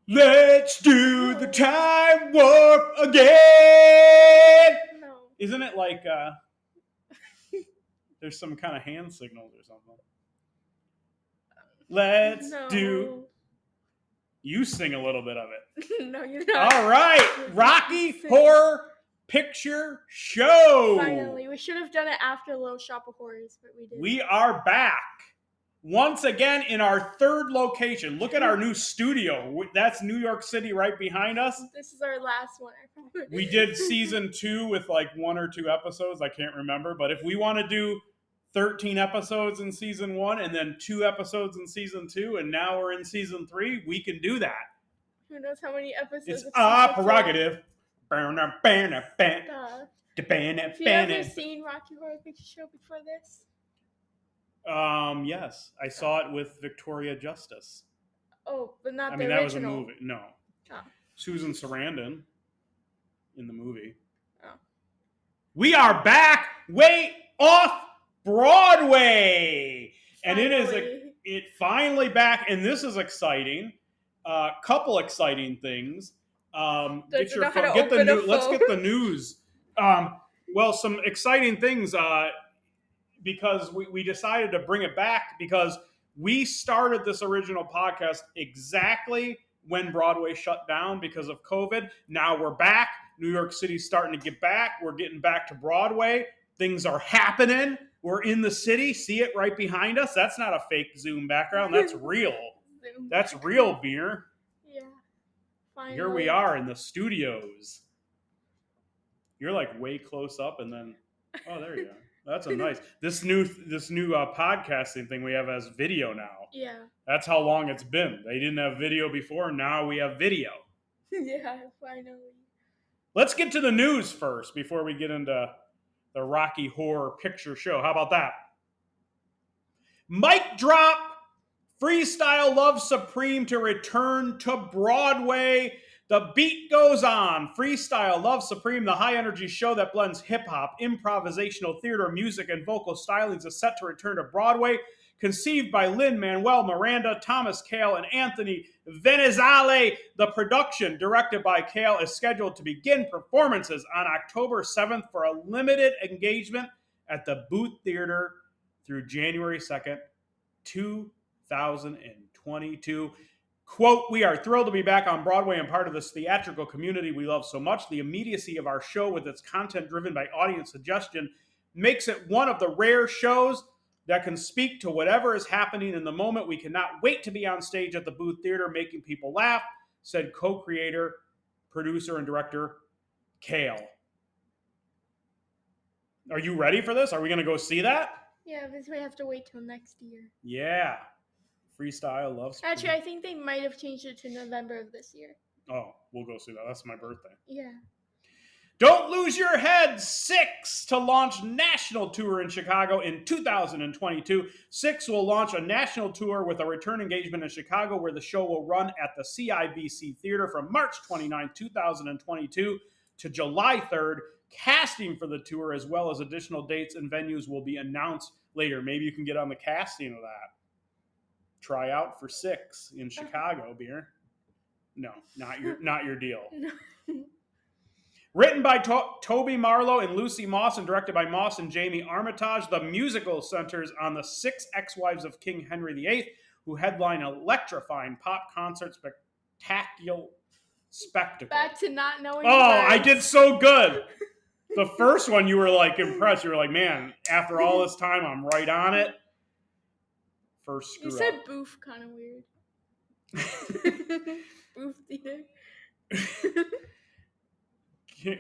Let's do the time warp again. No. Isn't it like there's some kind of hand signals or something? Let's do. You sing a little bit of it. No, you're not. All right, Rocky Horror Picture Show. Finally, we should have done it after Little Shop of Horrors, but we didn't. We are back once again in our third location. Look at our new studio. That's New York City right behind us. This is our last one. We did season 2 with like 1 or 2 episodes. I can't remember. But if we want to do 13 episodes in season 1 and then 2 episodes in season 2, and now we're in season 3, we can do that. Who knows how many episodes? It's our prerogative. Have you ever seen Rocky Horror Picture Show before this? Yes, I saw it with Victoria Justice. Oh, but not I the mean, original. that was a movie. No. Oh. Susan Sarandon in the movie. Oh. We are back way off Broadway. And it finally back, and this is exciting. Couple exciting things. Let's get the news. Well, some exciting things because we decided to bring it back because we started this original podcast exactly when Broadway shut down because of COVID. Now we're back. New York City's starting to get back. We're getting back to Broadway. Things are happening. We're in the city. See it right behind us? That's not a fake Zoom background. That's real. That's real, beer. Yeah. Finally. Here we are in the studios. You're like way close up, and then there you go. That's a nice. This new podcasting thing we have as video now. Yeah. That's how long it's been. They didn't have video before. Now we have video. Yeah, finally. Let's get to the news first before we get into the Rocky Horror Picture Show. How about that? Mic drop. Freestyle Love Supreme to return to Broadway. The beat goes on. Freestyle Love Supreme, the high-energy show that blends hip-hop, improvisational theater, music, and vocal stylings is set to return to Broadway. Conceived by Lin-Manuel Miranda, Thomas Kail, and Anthony Venezale, the production, directed by Kail, is scheduled to begin performances on October 7th for a limited engagement at the Booth Theater through January 2nd, 2022. Quote, we are thrilled to be back on Broadway and part of this theatrical community we love so much. The immediacy of our show with its content driven by audience suggestion makes it one of the rare shows that can speak to whatever is happening in the moment. We cannot wait to be on stage at the Booth Theater making people laugh, said co-creator, producer, and director Kail. Are you ready for this? Are we going to go see that? Yeah, because we have to wait till next year. Yeah. Freestyle Love Supreme. Actually, I think they might have changed it to November of this year. Oh, we'll go see that. That's my birthday. Yeah. Don't Lose Your Head 6 to launch national tour in Chicago in 2022. 6 will launch a national tour with a return engagement in Chicago where the show will run at the CIBC Theater from March 29, 2022 to July 3rd. Casting for the tour as well as additional dates and venues will be announced later. Maybe you can get on the casting of that. Try out for 6 in Chicago, beer. No, not your deal. No. Written by Toby Marlowe and Lucy Moss and directed by Moss and Jamie Armitage, the musical centers on the 6 ex-wives of King Henry VIII who headline an electrifying pop concert spectacle. Back to not knowing. Oh, I did so good. The first one you were like impressed. You were like, man, after all this time, I'm right on it. First screw You up. said booth kind of weird. Booth theater.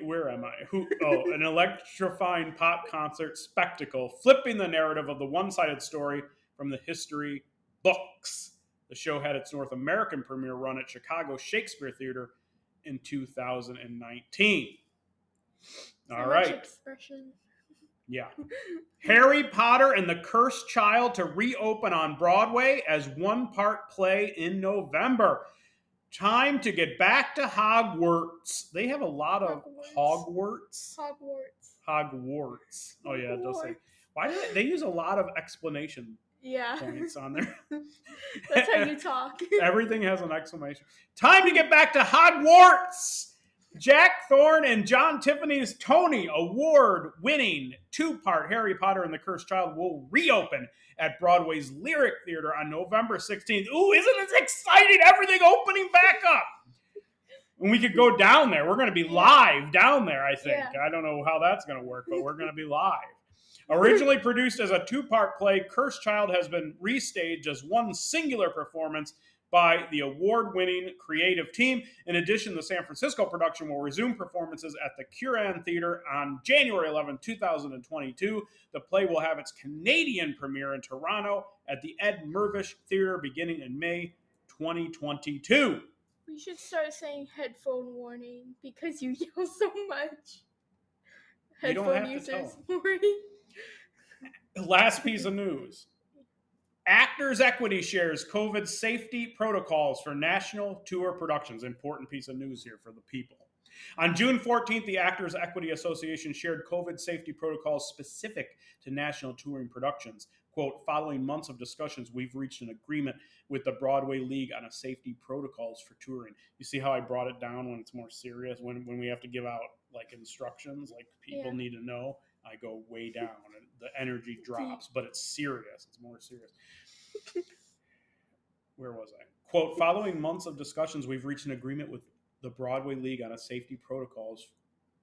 Where am I? An electrifying pop concert spectacle, flipping the narrative of the one-sided story from the history books. The show had its North American premiere run at Chicago Shakespeare Theater in 2019. All right. Expression. Yeah. Harry Potter and the Cursed Child to reopen on Broadway as one-part play in November. Time to get back to Hogwarts. They have a lot of Hogwarts. Oh yeah, it does say. Why do they use a lot of explanation points on there. That's how you talk. Everything has an exclamation. Time to get back to Hogwarts. Jack Thorne and John Tiffany's Tony Award-winning two-part Harry Potter and the Cursed Child will reopen at Broadway's Lyric Theater on November 16th. Ooh, isn't this exciting? Everything opening back up. And we could go down there. We're going to be live down there, I think. Yeah. I don't know how that's going to work, but we're going to be live. Originally produced as a two-part play, Cursed Child has been restaged as one singular performance by the award-winning creative team. In addition, the San Francisco production will resume performances at the Curran Theater on January 11, 2022. The play will have its Canadian premiere in Toronto at the Ed Mirvish Theater beginning in May 2022. We should start saying headphone warning because you yell so much. Headphone users warning. Last piece of news. Actors Equity shares COVID safety protocols for national tour productions. Important piece of news here for the people. On June 14th, the Actors Equity Association shared COVID safety protocols specific to national touring productions. Quote, following months of discussions, we've reached an agreement with the Broadway League on a safety protocols for touring. You see how I brought it down when it's more serious, when we have to give out like instructions, like people need to know. I go way down and the energy drops, but it's serious. It's more serious. Where was I? Quote, following months of discussions, we've reached an agreement with the Broadway League on safety protocols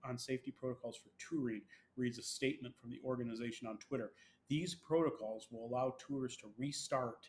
for touring, reads a statement from the organization on Twitter. These protocols will allow tours to restart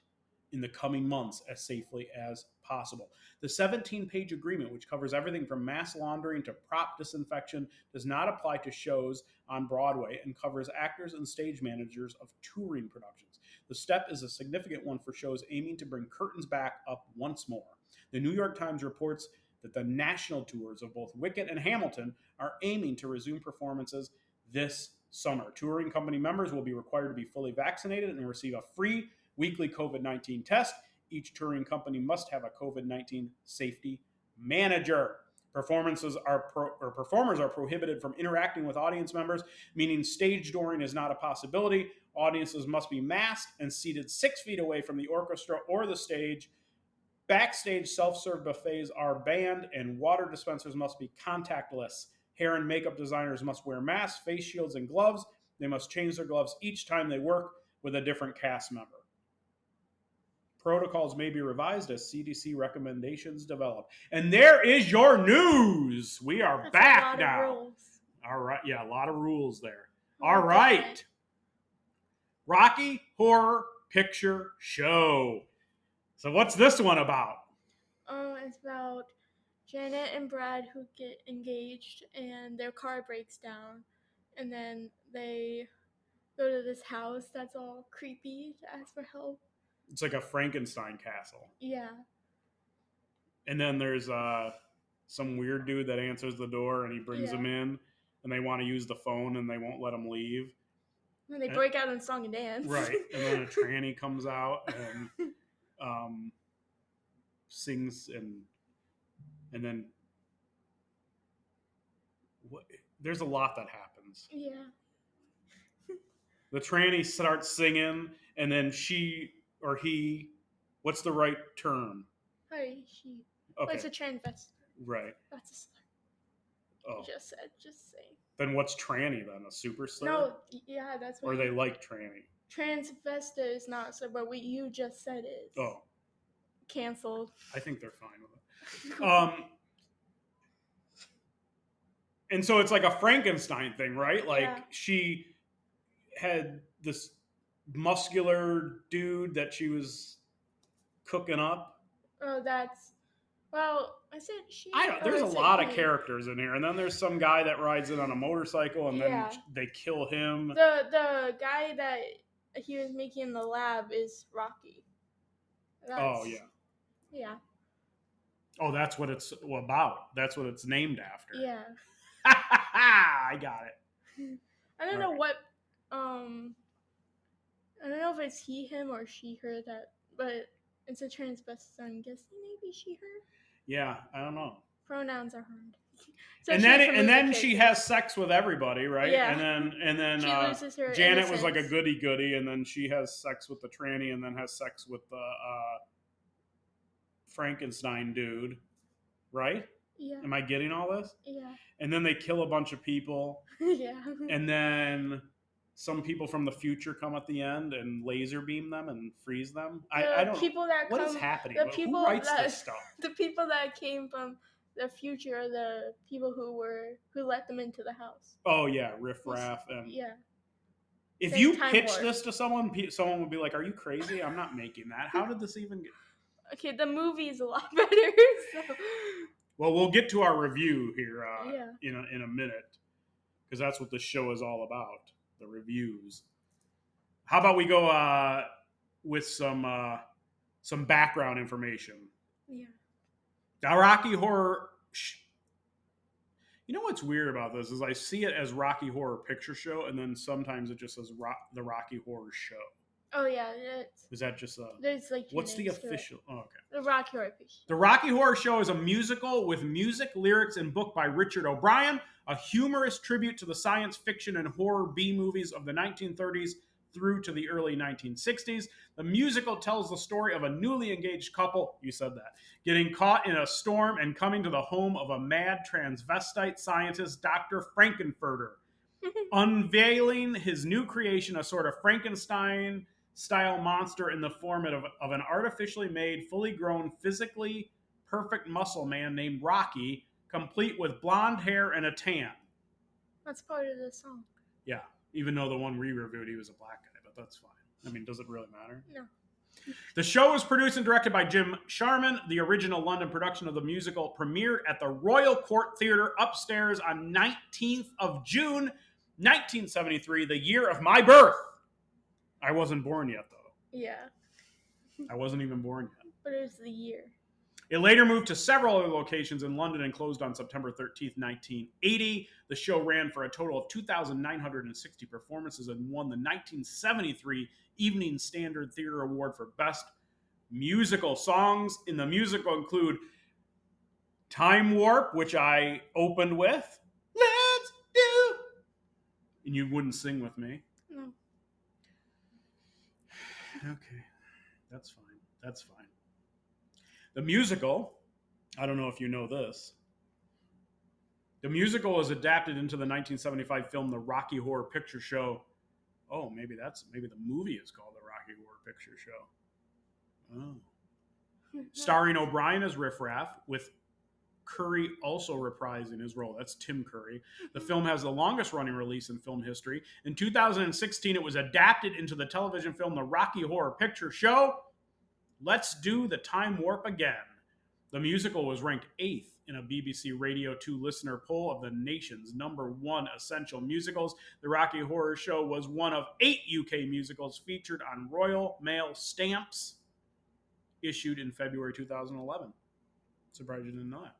in the coming months as safely as possible. The 17-page agreement, which covers everything from mass laundering to prop disinfection, does not apply to shows on Broadway and covers actors and stage managers of touring productions. The step is a significant one for shows aiming to bring curtains back up once more. The New York Times reports that the national tours of both Wicked and Hamilton are aiming to resume performances this summer. Touring company members will be required to be fully vaccinated and receive a free weekly COVID-19 test. Each touring company must have a COVID-19 safety manager. Performers are prohibited from interacting with audience members, meaning stage dooring is not a possibility. Audiences must be masked and seated 6 feet away from the orchestra or the stage. Backstage self-serve buffets are banned, and water dispensers must be contactless. Hair and makeup designers must wear masks, face shields, and gloves. They must change their gloves each time they work with a different cast member. Protocols may be revised as CDC recommendations develop. And there is your news. We are back now. All right. Yeah, a lot of rules there. All right. Rocky Horror Picture Show. So what's this one about? It's about Janet and Brad who get engaged and their car breaks down. And then they go to this house that's all creepy to ask for help. It's like a Frankenstein castle. Yeah. And then there's some weird dude that answers the door and he brings them in and they want to use the phone and they won't let them leave. And they break out in song and dance. Right. And then a tranny comes out and sings and then there's a lot that happens. Yeah. The tranny starts singing and then she or he, what's the right term? Hi, she. Okay. Oh, it's a transvestite. Right. That's a slur. Oh. Just say. Then what's tranny then? A super slur? No, yeah, that's what. Or they like tranny. Transvestite is not so, but what you just said is. Oh. Canceled. I think they're fine with it. And so it's like a Frankenstein thing, right? Like she had this muscular dude that she was cooking up. Oh, I said she. There's a lot of characters in here, and then there's some guy that rides in on a motorcycle, and then they kill him. The guy that he was making in the lab is Rocky. Yeah. Oh, that's what it's about. That's what it's named after. Yeah. I got it. I don't know what. I don't know if it's he, him, or she, her. But it's a transvestite. So I'm guessing maybe she, her. Yeah, I don't know. Pronouns are hard. And then she has sex with everybody, right? Yeah. And then she loses her Janet innocence. was like a goody, and then she has sex with the tranny, and then has sex with the Frankenstein dude, right? Yeah. Am I getting all this? Yeah. And then they kill a bunch of people. Yeah. And then some people from the future come at the end and laser beam them and freeze them. I don't know. What is happening? Who writes this stuff? The people that came from the future are the people who let them into the house. Oh yeah, riffraff and yeah. If like you pitch this to someone would be like, "Are you crazy? I'm not making that. How did this even get?" Okay, the movie's a lot better. So. Well, we'll get to our review here in a minute, because that's what the show is all about, the reviews. How about we go with some background information? Yeah. The Rocky Horror. You know what's weird about this is I see it as Rocky Horror Picture Show, and then sometimes it just says the Rocky Horror Show. Oh yeah, is that just a? There's like what's the official? Oh, okay. The Rocky Horror Picture Show. The Rocky Horror Show is a musical with music, lyrics, and book by Richard O'Brien, a humorous tribute to the science fiction and horror B movies of the 1930s through to the early 1960s. The musical tells the story of a newly engaged couple, you said that, getting caught in a storm and coming to the home of a mad transvestite scientist, Dr. Frankenfurter, unveiling his new creation, a sort of Frankenstein-style monster in the form of an artificially made, fully grown, physically perfect muscle man named Rocky, complete with blonde hair and a tan. That's part of the song. Yeah. Even though the one we reviewed, he was a black guy, but that's fine. I mean, does it really matter? No. The show was produced and directed by Jim Sharman. The original London production of the musical premiered at the Royal Court Theatre upstairs on 19th of June, 1973, the year of my birth. I wasn't born yet, though. Yeah. I wasn't even born yet. But it was the year. It later moved to several other locations in London and closed on September 13th, 1980. The show ran for a total of 2,960 performances and won the 1973 Evening Standard Theatre Award for Best Musical. Songs in the musical include Time Warp, which I opened with. Let's do. And you wouldn't sing with me. No. Okay. That's fine. That's fine. The musical, I don't know if you know this. The musical was adapted into the 1975 film The Rocky Horror Picture Show. Oh, maybe the movie is called The Rocky Horror Picture Show. Oh. Starring O'Brien as Riff Raff, with Curry also reprising his role. That's Tim Curry. The film has the longest running release in film history. In 2016, it was adapted into the television film The Rocky Horror Picture Show. Let's do the Time Warp again. The musical was ranked 8th in a BBC Radio 2 listener poll of the nation's #1 essential musicals. The Rocky Horror Show was one of 8 UK musicals featured on Royal Mail stamps issued in February 2011. Surprised you didn't know that.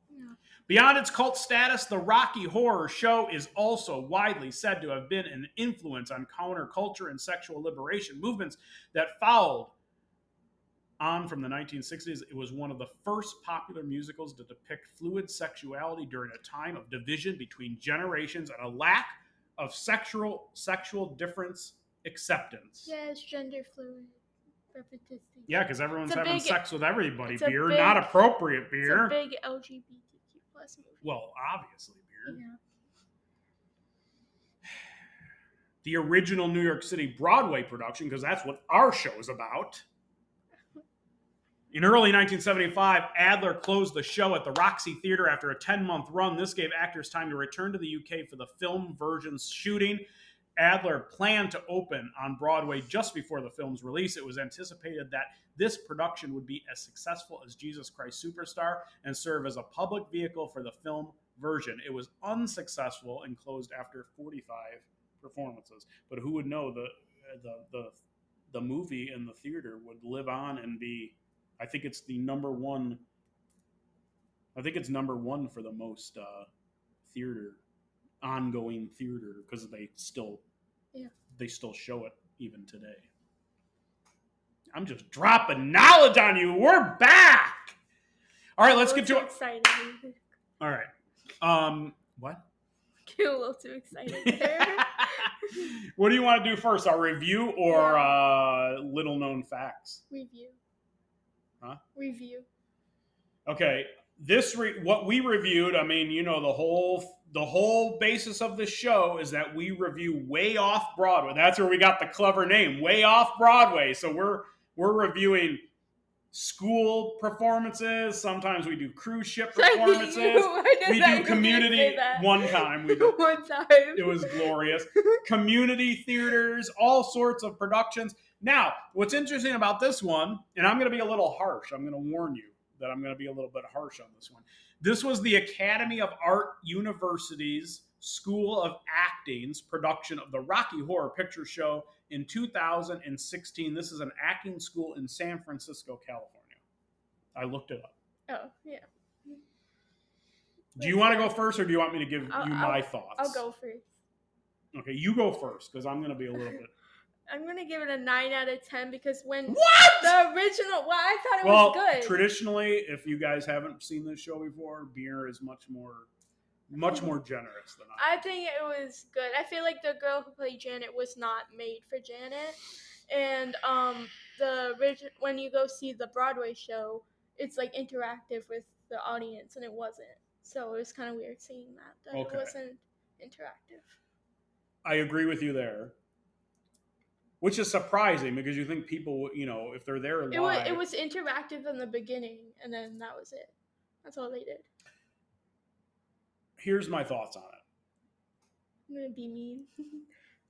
No. Beyond its cult status, the Rocky Horror Show is also widely said to have been an influence on counterculture and sexual liberation movements that followed on from the 1960s. It was one of the first popular musicals to depict fluid sexuality during a time of division between generations and a lack of sexual difference acceptance. Yeah, it's gender fluid. Yeah, because everyone's having sex with everybody. Beer, not appropriate beer. It's a big LGBTQ plus movie. Well, obviously beer. Yeah. The original New York City Broadway production, because that's what our show is about. In early 1975, Adler closed the show at the Roxy Theatre after a 10-month run. This gave actors time to return to the UK for the film version's shooting. Adler planned to open on Broadway just before the film's release. It was anticipated that this production would be as successful as Jesus Christ Superstar and serve as a public vehicle for the film version. It was unsuccessful and closed after 45 performances. But who would know the movie and the theater would live on and be, I think it's the number one. I think it's number one for the most ongoing theater, because they still show it even today. I'm just dropping knowledge on you. We're back. All right, let's get to it. Exciting. All right, What? Get a little too excited there. What do you want to do first? Our review or little known facts? Review. Huh? Review. Okay. What we reviewed, I mean, you know, the whole basis of this show is that we review Way Off Broadway. That's where we got the clever name, Way Off Broadway. So we're reviewing school performances. Sometimes we do cruise ship performances. We do Community one time. We did. One time. It was glorious. Community theaters, all sorts of productions. Now, what's interesting about this one, and I'm going to be a little harsh. I'm going to warn you that I'm going to be a little bit harsh on this one. This was the Academy of Art University's School of Acting's production of the Rocky Horror Picture Show in 2016. This is an acting school in San Francisco, California. I looked it up. Oh, yeah. Do you want to go first, or do you want me to give you my thoughts? I'll go first. Okay, you go first, because I'm going to be a little bit... I'm going to give it a 9 out of 10, because when... What?! The original... Well, I thought it was good. Traditionally, if you guys haven't seen this show before, Beer is much more generous than I think it was good. I feel like the girl who played Janet was not made for Janet. And when you go see the Broadway show, it's like interactive with the audience, and it wasn't. So it was kind of weird seeing that it wasn't interactive. I agree with you there. Which is surprising, because you think people, you know, if they're there live... It was interactive in the beginning, and then that was it. That's all they did. Here's my thoughts on it. I'm going to be mean.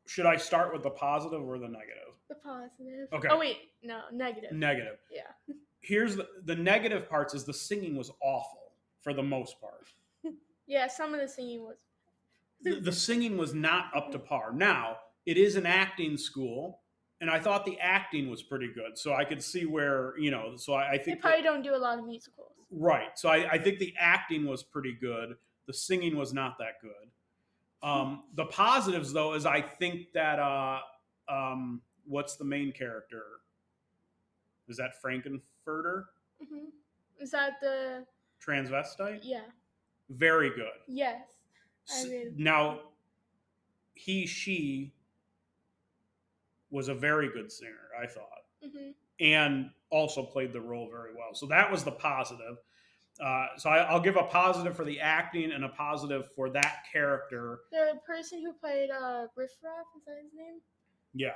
Should I start with the positive or the negative? The positive. Okay. Oh, wait. No, negative. Negative. Yeah. Here's the negative parts is the singing was awful for the most part. Yeah, some of the singing was... the singing was not up to par. Now, it is an acting school, and I thought the acting was pretty good. So I could see where, you know, so I think... They probably don't do a lot of musicals. Right. So I think the acting was pretty good. The singing was not that good. The positives, though, is I think that... what's the main character? Is that Frankenfurter? Mm-hmm. Is that the... Transvestite? Yeah. Very good. Yes. Now, she was a very good singer, I thought. Mm-hmm. And also played the role very well. So that was the positive. So I'll give a positive for the acting and a positive for that character. The person who played Riff Raff, is that his name? Yeah.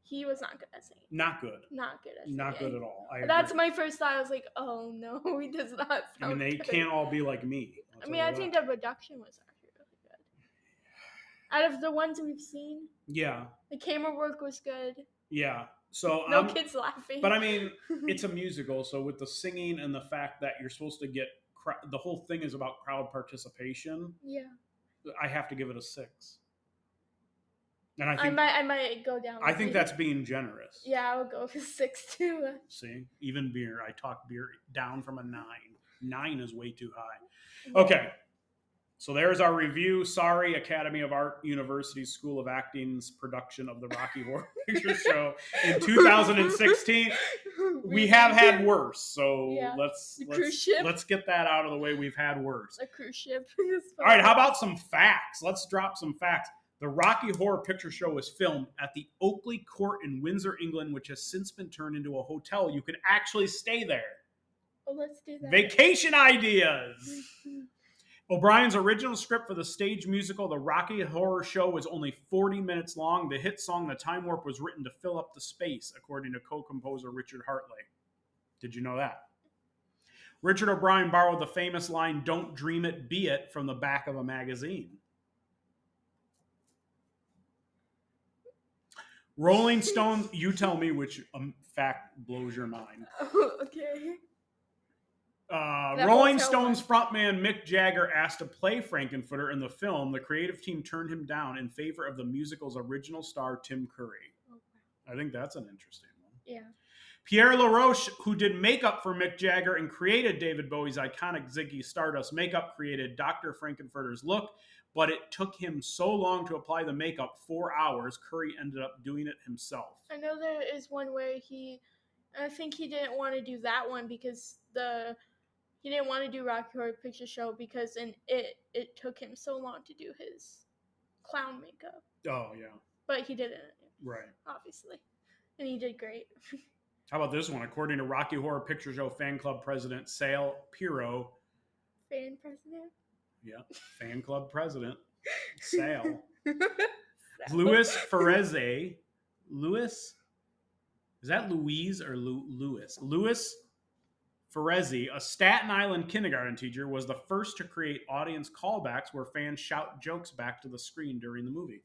He was not good at singing. Not good. Not good at singing. Not good at all. That's my first thought. I was like, oh no, he does not sound good. I mean, they can't all be like me. I think the production was actually really good. Out of the ones we've seen. Yeah. The camera work was good. Yeah. So no kids laughing. But I mean, it's a musical, so with the singing and the fact that you're supposed to get the whole thing is about crowd participation. Yeah. I have to give it a 6. And I might go down. I think that's being generous. Yeah, I would go for 6 too. See, even Beer, I talked Beer down from a 9. 9 is way too high. Okay. So there's our review. Sorry, Academy of Art University School of Acting's production of the Rocky Horror Picture Show in 2016. We have had worse, so yeah. let's get that out of the way. We've had worse. A cruise ship. All right, how about some facts? Let's drop some facts. The Rocky Horror Picture Show was filmed at the Oakley Court in Windsor, England, which has since been turned into a hotel. You can actually stay there. Oh, let's do that. Vacation ideas. O'Brien's original script for the stage musical The Rocky Horror Show was only 40 minutes long. The hit song The Time Warp was written to fill up the space, according to co-composer Richard Hartley. Did you know that? Richard O'Brien borrowed the famous line, "Don't dream it, be it," from the back of a magazine. Rolling Stones, you tell me which fact blows your mind. Okay. Rolling Stones frontman Mick Jagger asked to play Frankenfurter in the film. The creative team turned him down in favor of the musical's original star, Tim Curry. Okay. I think that's an interesting one. Yeah. Pierre LaRoche, who did makeup for Mick Jagger and created David Bowie's iconic Ziggy Stardust makeup, created Dr. Frankenfurter's look, but it took him so long to apply the makeup, 4 hours. Curry ended up doing it himself. I know there is one where I think he didn't want to do that one because he didn't want to do Rocky Horror Picture Show because it took him so long to do his clown makeup. Oh, yeah. But he did it. Right. Obviously. And he did great. How about this one? According to Rocky Horror Picture Show fan club president Sal Piro. Fan president? Yeah, fan club president Sal. Louis Ferreze. Louis? Is that Louise or Louis? Louis Ferreze, a Staten Island kindergarten teacher, was the first to create audience callbacks where fans shout jokes back to the screen during the movie.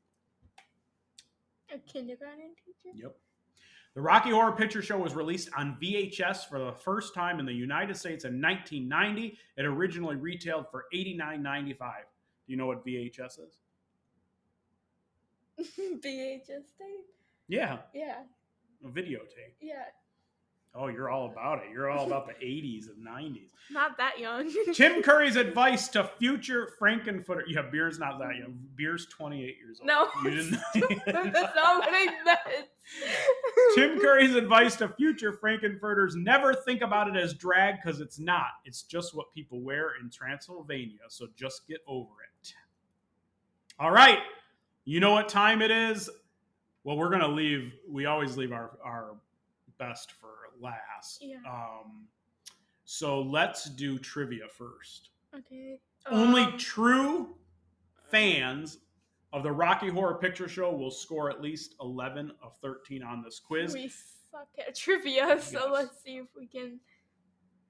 A kindergarten teacher? Yep. The Rocky Horror Picture Show was released on VHS for the first time in the United States in 1990. It originally retailed for $89.95. Do you know what VHS is? VHS tape? Yeah. Yeah. A videotape. Yeah. Oh, you're all about it. You're all about the 80s and 90s. Not that young. Tim Curry's advice to future Frankenfooter. Yeah, Beer's not that young. Beer's 28 years old. No. You didn't. That's not what I meant. Tim Curry's advice to future Frankenfurters: never think about it as drag, because it's not. It's just what people wear in Transylvania, so just get over it. All right. You know what time it is? Well, we're going to leave. We always leave our best for last. Yeah. So let's do trivia first. Okay. Only true fans of the Rocky Horror Picture Show will score at least 11 of 13 on this quiz. We suck at trivia, so let's see if we can.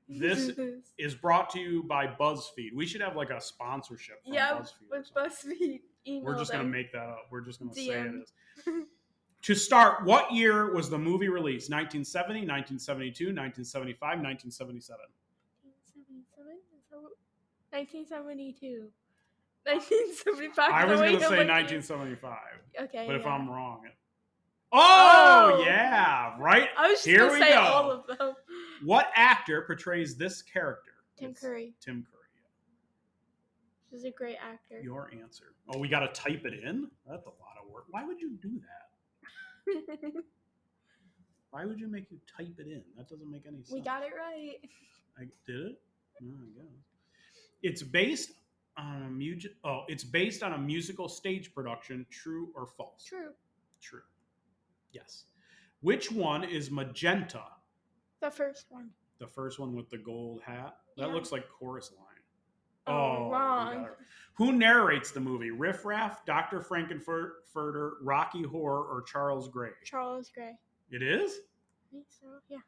This is brought to you by BuzzFeed. We should have like a sponsorship from BuzzFeed. With BuzzFeed. We're just going to make that up. We're just going to say it is. To start, what year was the movie released? 1970, 1972, 1975, 1977? 1972. 1975. I was going to say 1975. Okay. But if I'm wrong. Oh, yeah. Right? I was just going to say all of them. What actor portrays this character? Tim Curry. Tim Curry, yeah. He's a great actor. Your answer. Oh, we got to type it in? That's a lot of work. Why would you do that? Why would you make you type it in? That doesn't make any sense. We got it right. I did it? No, I guess. It's based on a musical stage production. True or false? True. True. Yes. Which one is magenta? The first one. The first one with the gold hat? That looks like Chorus Line. Oh, wrong. Who narrates the movie? Riff Raff, Dr. Frankenfurter, Rocky Horror, or Charles Gray? Charles Gray. It is? I think so, yeah.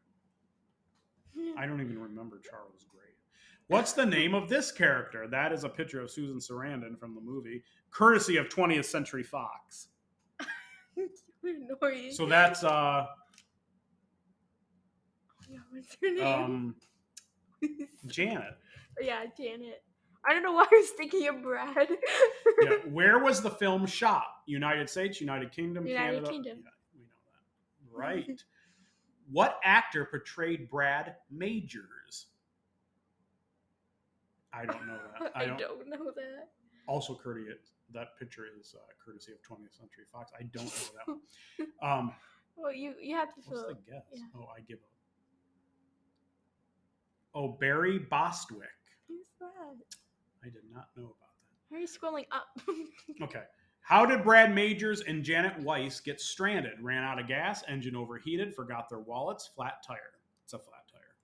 I don't even remember Charles Gray. What's the name of this character? That is a picture of Susan Sarandon from the movie, courtesy of 20th Century Fox. So that's what's her name? Janet. Yeah, Janet. I don't know why I was thinking of Brad. Yeah. Where was the film shot? United States, United Kingdom, United Canada? Kingdom. Yeah, we know that. Right. What actor portrayed Brad Majors? I don't know that. I don't know that. Also, that picture is courtesy of 20th Century Fox. I don't know that one. Well, you have to What's the guess? Yeah. Oh, I give up. Oh, Barry Bostwick. Who's that? I did not know about that. Why are you scrolling up? Okay. How did Brad Majors and Janet Weiss get stranded? Ran out of gas, engine overheated, forgot their wallets, flat tire. It's a flat tire.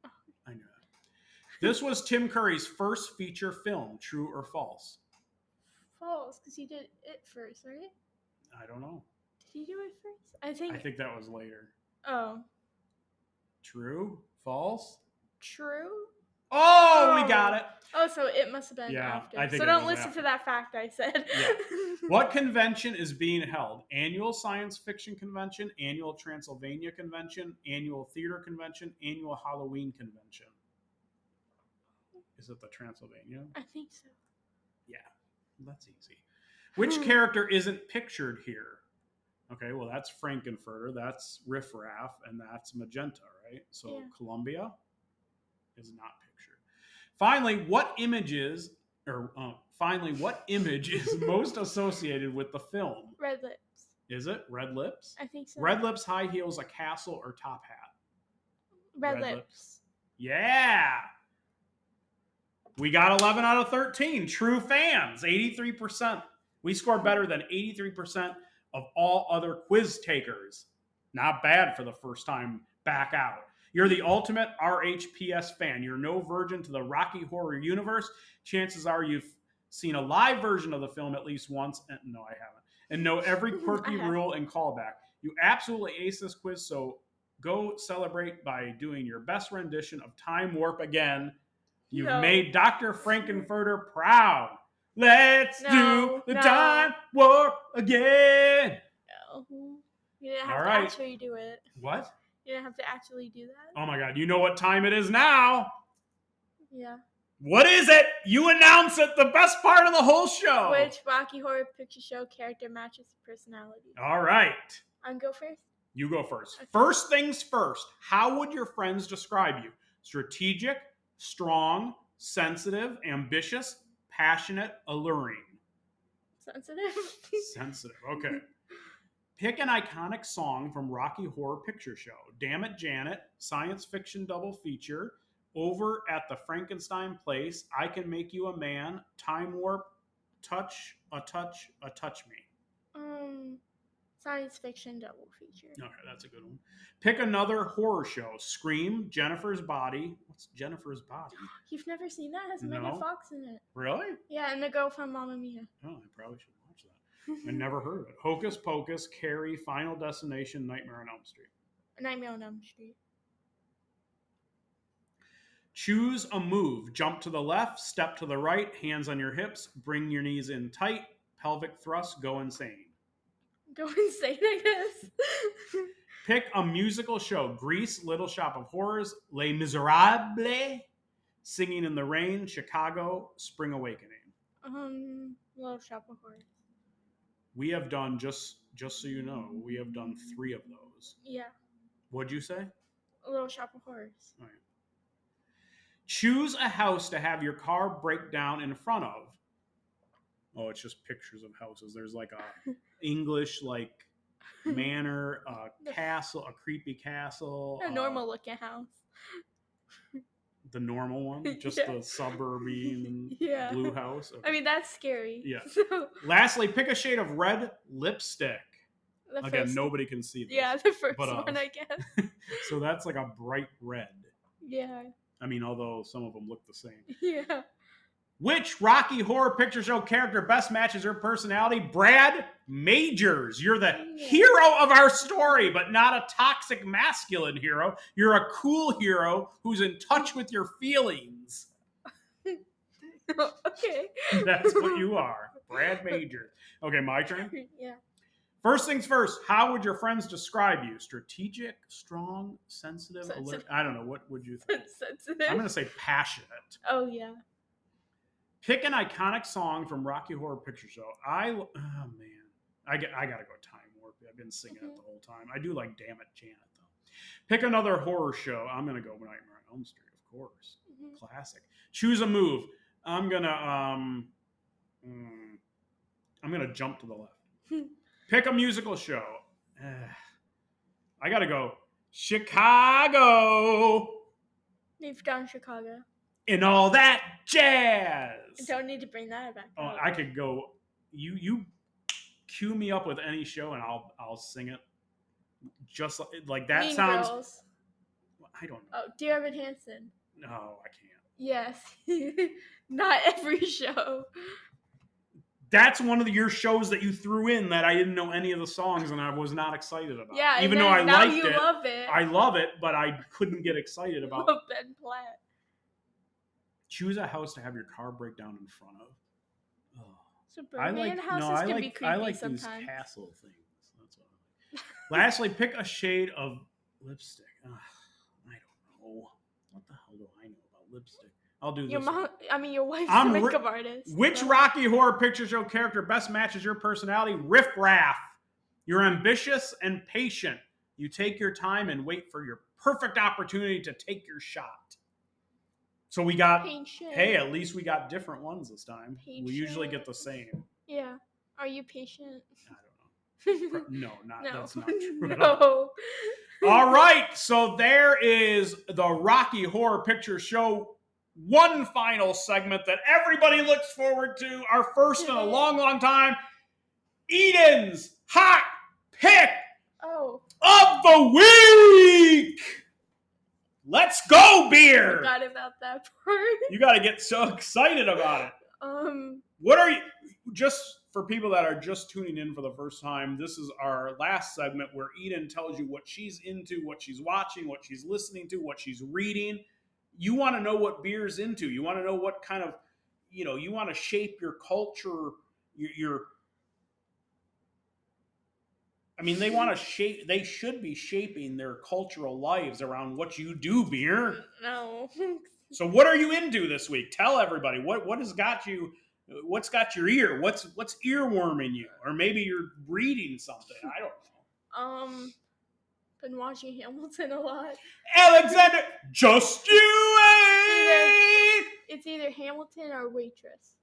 Oh. I knew that. This was Tim Curry's first feature film. True or false? False, because he did it first, right? I don't know. Did he do it first? I think that was later. Oh. True? False? True? Oh, we got it. Oh, so it must have been after. I think so don't listen to that fact I said. Yeah. What convention is being held? Annual Science Fiction Convention, Annual Transylvania Convention, Annual Theater Convention, Annual Halloween Convention. Is it the Transylvania? I think so. Yeah, that's easy. Which character isn't pictured here? Okay, well, that's Frankenfurter, that's Riff Raff, and that's Magenta, right? So yeah. Columbia is not pictured. Finally, what image is most associated with the film? Red Lips. Is it Red Lips? I think so. Red Lips, high heels, a castle, or top hat? Red Lips. Yeah. We got 11 out of 13. True fans, 83%. We scored better than 83% of all other quiz takers. Not bad for the first time back out. You're the ultimate RHPS fan. You're no virgin to the Rocky Horror universe. Chances are you've seen a live version of the film at least once. And no, I haven't. And know every quirky rule and callback. You absolutely ace this quiz, so go celebrate by doing your best rendition of Time Warp again. You've made Dr. Frankenfurter proud. Let's do the Time Warp again. No. You didn't have to actually do it. What? You didn't have to actually do that. Oh my God, you know what time it is now. Yeah. What is it? You announce it, the best part of the whole show. Which Rocky Horror Picture Show character matches personality? All right. I'll go first. You go first. Okay. First things first, how would your friends describe you? Strategic, strong, sensitive, ambitious, passionate, alluring. Sensitive. Sensitive, okay. Pick an iconic song from Rocky Horror Picture Show. Damn It, Janet, science fiction double feature, Over at the Frankenstein Place, I Can Make You a Man, Time Warp, Touch Me. Science fiction double feature. Okay, that's a good one. Pick another horror show. Scream, Jennifer's Body. What's Jennifer's Body? You've never seen that? It has Megan Fox in it. Really? Yeah, and the girl from Mamma Mia. Oh, I probably should watch that. I never heard of it. Hocus Pocus, Carrie, Final Destination, Nightmare on Elm Street. Nightmare on Elm Street. Choose a move. Jump to the left, step to the right, hands on your hips, bring your knees in tight, pelvic thrust, go insane. Go insane, I guess. Pick a musical show. Grease, Little Shop of Horrors, Les Miserables, Singing in the Rain, Chicago, Spring Awakening. Little Shop of Horrors. We have done, just so you know, we have done 3 of those. Yeah. What'd you say? Little Shop of Horrors. All right. Choose a house to have your car break down in front of. Oh, it's just pictures of houses. There's like a English like manor, a castle, a creepy castle. A normal looking house. The normal one? Just the suburban blue house? Okay. I mean, that's scary. Yeah. So. Lastly, pick a shade of red lipstick. Again, nobody can see this. Yeah, the first one, I guess. So that's like a bright red. Yeah. I mean, although some of them look the same. Yeah. Which Rocky Horror Picture Show character best matches your personality? Brad Majors. You're the hero of our story, but not a toxic masculine hero. You're a cool hero who's in touch with your feelings. Okay. That's what you are. Brad Majors. Okay, my turn? Yeah. First things first, how would your friends describe you? Strategic, strong, sensitive, alert? I don't know. What would you think? Sensitive. I'm going to say passionate. Oh, yeah. Pick an iconic song from Rocky Horror Picture Show. I got to go Time Warp. I've been singing it the whole time. I do like Damn It, Janet, though. Pick another horror show. I'm going to go Nightmare on Elm Street, of course. Classic. Choose a move. I'm going to jump to the left. Pick a musical show. I got to go Chicago. You've done Chicago. And all that jazz. I don't need to bring that back. Oh, I could go. You cue me up with any show, and I'll sing it. Just like that. Mean sounds. Girls. I don't know. Oh, Dear Evan Hansen. No, I can't. Yes, not every show. That's one of your shows that you threw in that I didn't know any of the songs and I was not excited about. Yeah, even though I liked it. Love it. I love it, but I couldn't get excited about it. Ben Platt. Choose a house to have your car break down in front of. Oh. Suburban houses can be creepy I like sometimes. These castle things. That's what I like. Lastly, pick a shade of lipstick. I don't know. What the hell do I know about lipstick? I'll do this. Your wife's a makeup artist. Which Rocky Horror Picture Show character best matches your personality? Riff Raff. You're ambitious and patient. You take your time and wait for your perfect opportunity to take your shot. So we got, patient. Hey, at least we got different ones this time. Patient. We usually get the same. Yeah. Are you patient? I don't know. No, that's not true. No. All right. So there is the Rocky Horror Picture Show one final segment that everybody looks forward to. Our first in a long, long time. Eden's Hot Pick of the Week. Let's go, beer. I forgot about that part. You got to get so excited about it. What are you, just for people that are just tuning in for the first time, this is our last segment where Eden tells you what she's into, what she's watching, what she's listening to, what she's reading. You want to know what beer's into. You want to know what kind of, you want to shape your culture, they should be shaping their cultural lives around what you do, beer. No. So what are you into this week? Tell everybody what has got you, what's got your ear? What's earworming you? Or maybe you're reading something. I don't know. Been watching Hamilton a lot. Alexander, just you wait. It's either Hamilton or Waitress.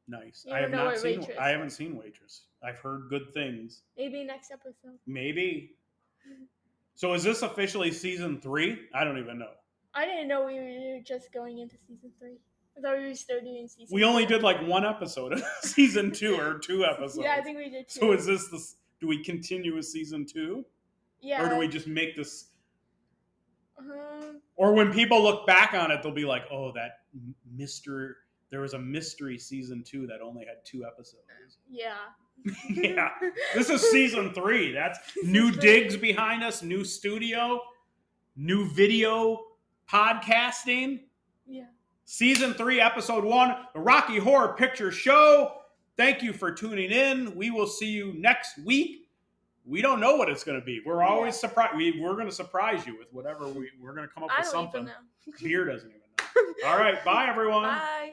Nice. I haven't seen Waitress. I've heard good things. Maybe next episode. Maybe. So is this officially season 3? I don't even know. I didn't know we were just going into season 3. I thought we were still doing season 2. We only did like one episode of season 2 or 2 episodes. Yeah, I think we did 2. So is this do we continue with season 2? Yeah. Or do we just make this? Or when people look back on it, they'll be like, "Oh, that there was a mystery season 2 that only had 2 episodes." Yeah. Yeah. This is season 3. That's new digs behind us, new studio, new video podcasting. Yeah. Season 3, episode 1, the Rocky Horror Picture Show. Thank you for tuning in. We will see you next week. We don't know what it's going to be. We're always surprised. We're going to surprise you with whatever we're going to come up with something. Even know. Beer doesn't even know. All right. Bye, everyone. Bye.